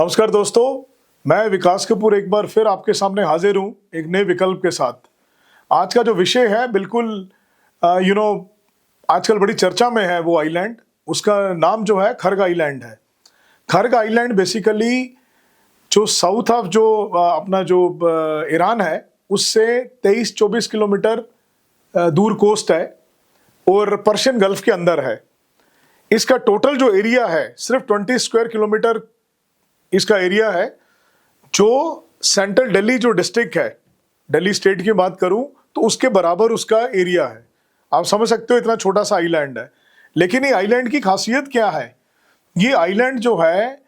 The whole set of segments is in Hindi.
नमस्कार दोस्तों, मैं विकास कपूर एक बार फिर आपके सामने हाजिर हूँ एक नए विकल्प के साथ। आज का जो विषय है बिल्कुल यू नो आजकल बड़ी चर्चा में है वो आइलैंड। उसका नाम जो है खर्ग आइलैंड है। खर्ग आइलैंड बेसिकली जो साउथ ऑफ जो अपना जो ईरान है उससे 23-24 किलोमीटर दूर कोस्ट है और पर्शियन गल्फ के अंदर है। इसका टोटल जो एरिया है सिर्फ 20 स्क्वायर किलोमीटर इसका एरिया है। जो सेंट्रल दिल्ली जो डिस्ट्रिक्ट है, दिल्ली स्टेट की बात करूं तो उसके बराबर उसका एरिया है। आप समझ सकते हो इतना छोटा सा आइलैंड है। लेकिन ये आइलैंड की खासियत क्या है? ये आइलैंड जो है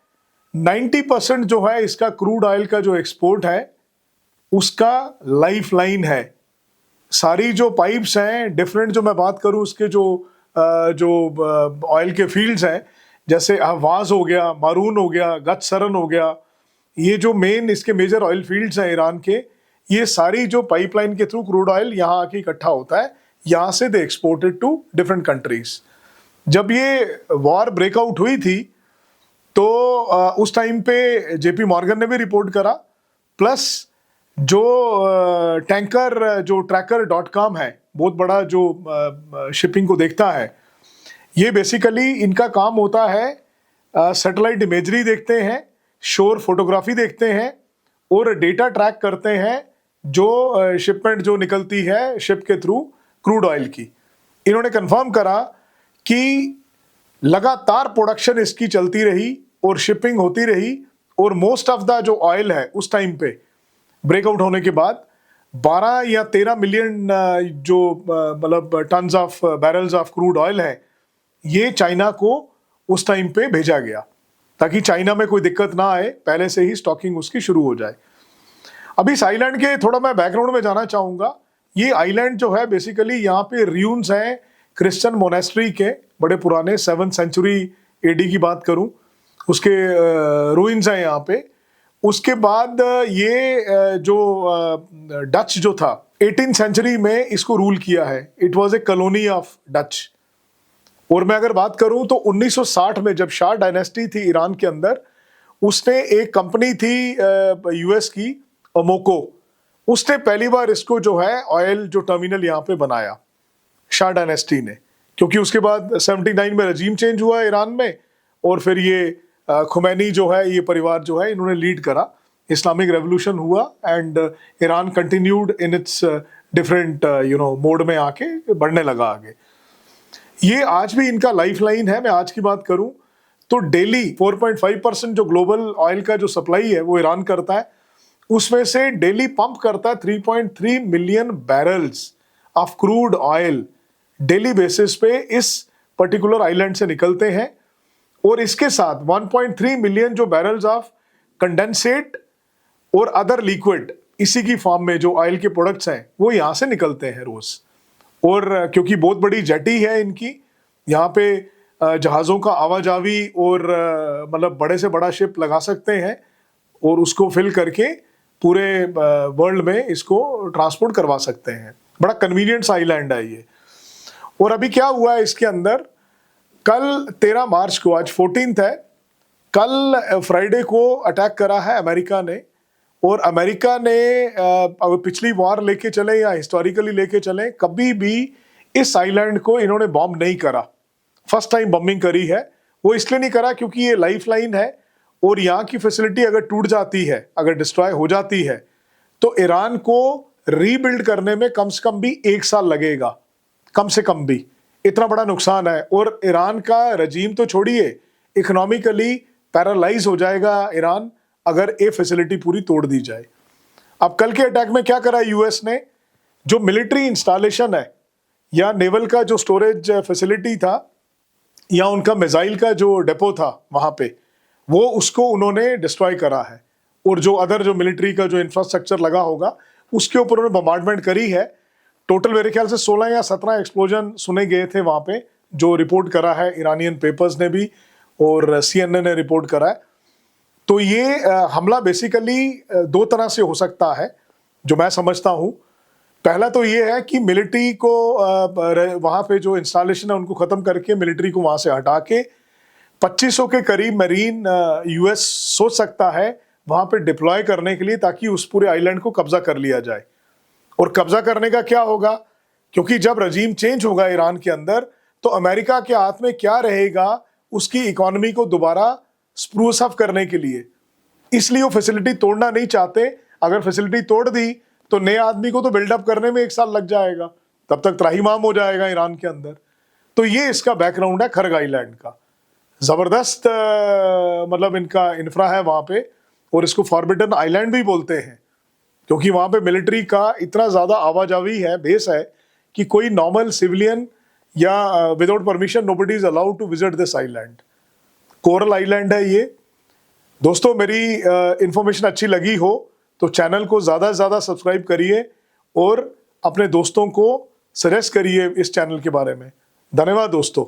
90% जो है इसका क्रूड ऑयल का जो एक्सपोर्ट है उसका लाइफ लाइन है। सारी जो पाइप्स हैं डिफरेंट, जो मैं बात करूं उसके जो ऑयल के फील्ड्स हैं, जैसे अहवाज हो गया, मारून हो गया, गचसरन हो गया, ये जो मेन इसके मेजर ऑयल फील्ड्स हैं ईरान के, ये सारी जो पाइपलाइन के थ्रू क्रूड ऑयल यहाँ आके इकट्ठा होता है। यहाँ से दे एक्सपोर्टेड टू डिफरेंट कंट्रीज। जब ये वॉर ब्रेकआउट हुई थी तो उस टाइम पे जेपी मॉर्गन ने भी रिपोर्ट करा, प्लस जो टैंकर जो ट्रैकर.com है, बहुत बड़ा जो शिपिंग को देखता है, ये बेसिकली इनका काम होता है सैटेलाइट इमेजरी देखते हैं, शोर फोटोग्राफी देखते हैं और डेटा ट्रैक करते हैं जो शिपमेंट जो निकलती है शिप के थ्रू क्रूड ऑयल की। इन्होंने कंफर्म करा कि लगातार प्रोडक्शन इसकी चलती रही और शिपिंग होती रही और मोस्ट ऑफ द जो ऑयल है उस टाइम पे ब्रेकआउट होने के बाद 12 या 13 मिलियन जो मतलब tons of barrels of crude oil है, ये चाइना को उस टाइम पे भेजा गया ताकि चाइना में कोई दिक्कत ना आए, पहले से ही स्टॉकिंग उसकी शुरू हो जाए। अभी इस आइलैंड के थोड़ा मैं बैकग्राउंड में जाना चाहूंगा। ये आइलैंड जो है बेसिकली यहाँ पे रियून्स हैं क्रिश्चियन मोनेस्ट्री के, बड़े पुराने 7th सेंचुरी एडी की बात करूं, उसके रूइंस हैं यहाँ पे। उसके बाद ये जो डच जो था 18th सेंचुरी में इसको रूल किया है। It was a colony of Dutch. और मैं अगर बात करूं तो 1960 में जब शाह डायनेस्टी थी ईरान के अंदर, उसने एक कंपनी थी यूएस की अमोको, उसने पहली बार इसको जो है ऑयल जो टर्मिनल यहाँ पे बनाया शाह डायनेस्टी ने, क्योंकि उसके बाद 79 में रजीम चेंज हुआ ईरान में और फिर ये खुमैनी जो है, ये परिवार जो है, इन्होंने लीड करा, इस्लामिक रेवोल्यूशन हुआ and Iran continued in its different mode में आके बढ़ने लगा आगे। ये आज भी इनका लाइफलाइन है। मैं आज की बात करूं तो डेली 4.5% जो ग्लोबल ऑयल का जो सप्लाई है वो ईरान करता है, उसमें से डेली पंप करता है 3.3 million barrels of crude oil daily basis पे इस पर्टिकुलर आइलैंड से निकलते हैं। और इसके साथ 1.3 मिलियन जो बैरल्स ऑफ कंडेंसेट और अदर लिक्विड इसी की फॉर्म में जो ऑयल के प्रोडक्ट्स हैं वो यहां से निकलते हैं रोज। और क्योंकि बहुत बड़ी जेटी है इनकी, यहाँ पे जहाज़ों का आवाजावी और मतलब बड़े से बड़ा शिप लगा सकते हैं और उसको फिल करके पूरे वर्ल्ड में इसको ट्रांसपोर्ट करवा सकते हैं। बड़ा कन्वीनियंट आइलैंड है ये। और अभी क्या हुआ है इसके अंदर, कल 13 मार्च को, आज 14th है, कल फ्राइडे को अटैक करा है अमेरिका ने। और अमेरिका ने अगर पिछली वॉर लेके चले या हिस्टोरिकली लेके चले, कभी भी इस आइलैंड को इन्होंने बॉम्ब नहीं करा। फर्स्ट टाइम बॉम्बिंग करी है। वो इसलिए नहीं करा क्योंकि ये लाइफ लाइन है और यहाँ की फैसिलिटी अगर टूट जाती है, अगर डिस्ट्रॉय हो जाती है, तो ईरान को रीबिल्ड करने में कम से कम भी 1 साल लगेगा, कम से कम भी। इतना बड़ा नुकसान है। और ईरान का रजीम तो छोड़िए, इकोनॉमिकली पैरालाइज हो जाएगा ईरान अगर ये फैसिलिटी पूरी तोड़ दी जाए। अब कल के अटैक में क्या करा यूएस ने, जो मिलिट्री इंस्टॉलेशन है या नेवल का जो स्टोरेज फैसिलिटी था या उनका मिसाइल का जो डेपो था वहां पे, वो उसको उन्होंने डिस्ट्रॉय करा है। और जो अदर जो मिलिट्री का जो इंफ्रास्ट्रक्चर लगा होगा उसके ऊपर उन्होंने बम्बार्डमेंट करी है। टोटल मेरे ख्याल से 16 या 17 एक्सप्लोजन सुने गए थे वहां पे, जो रिपोर्ट करा है ईरानियन पेपर्स ने भी और CNN ने रिपोर्ट करा है। तो ये हमला बेसिकली 2 तरह से हो सकता है जो मैं समझता हूं। पहला तो ये है कि मिलिट्री को वहां पे जो इंस्टॉलेशन है उनको खत्म करके मिलिट्री को वहां से हटा के 2500 के करीब मरीन यूएस सोच सकता है वहां पे डिप्लॉय करने के लिए, ताकि उस पूरे आइलैंड को कब्जा कर लिया जाए। और कब्जा करने का क्या होगा, क्योंकि जब रजीम चेंज होगा ईरान के अंदर, तो अमेरिका के हाथ में क्या रहेगा उसकी इकोनॉमी को दोबारा स्प्रूस अप करने के लिए। इसलिए वो फैसिलिटी तोड़ना नहीं चाहते। अगर फैसिलिटी तोड़ दी तो नए आदमी को तो बिल्डअप करने में 1 साल लग जाएगा, तब तक त्राहिमाम हो जाएगा ईरान के अंदर। तो ये इसका बैकग्राउंड है खर्ग आइलैंड का। जबरदस्त मतलब इनका इंफ्रा है वहां पे, और इसको फॉरबिडन आइलैंड भी बोलते हैं, क्योंकि वहां पे मिलिट्री का इतना ज्यादा आवाजावी है, बेस है, कि कोई नॉर्मल सिविलियन या without permission nobody is allowed to visit this island. Coral island है ये। दोस्तों, मेरी इंफॉर्मेशन अच्छी लगी हो तो चैनल को ज़्यादा से ज़्यादा सब्सक्राइब करिए और अपने दोस्तों को सजेस्ट करिए इस चैनल के बारे में। धन्यवाद दोस्तों।